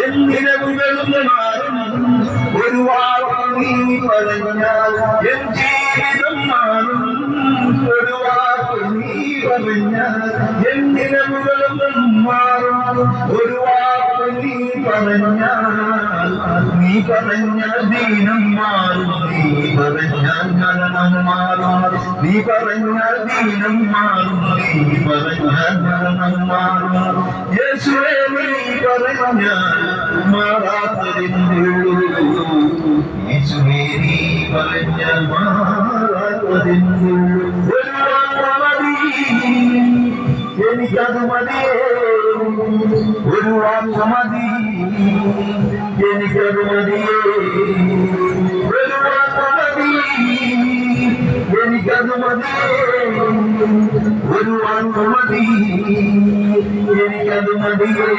എന്നിരവുകളും മാറും ഒരു വാക്ക് നീ പറഞ്ഞാൽ എൻ ജീവിതം മാറും ഒരു വാക്ക് നീ പറഞ്ഞാൽ എന്നിരവുകളും മാറും ഒരു വാക്ക് നീ പറഞ്ഞാൽ നീ പറഞ്ഞാൽ ദീനം മാറും നീ പറഞ്ഞാൽ മരണം മാറും നീ പറഞ്ഞാൽ ദീനം മാറും നീ പറഞ്ഞാൽ മരണം മാറും യേശുവേ നീ പറഞ്ഞാൽ മാറാത്തതിന്നുള്ളൂ യേശുവേ നീ പറഞ്ഞാൽ മാറാത്തതിന്നുള്ളൂ ഒരു വാക്ക് മതി എനിക്കത് മതിയേ ഒരു വാക്ക് മതി എനിക്കത് മതിയേ ഒരു വാക്ക് മതി എനിക്കത് മതിയേ ഒരു വാക്ക് മതി എനിക്കത് മതിയേ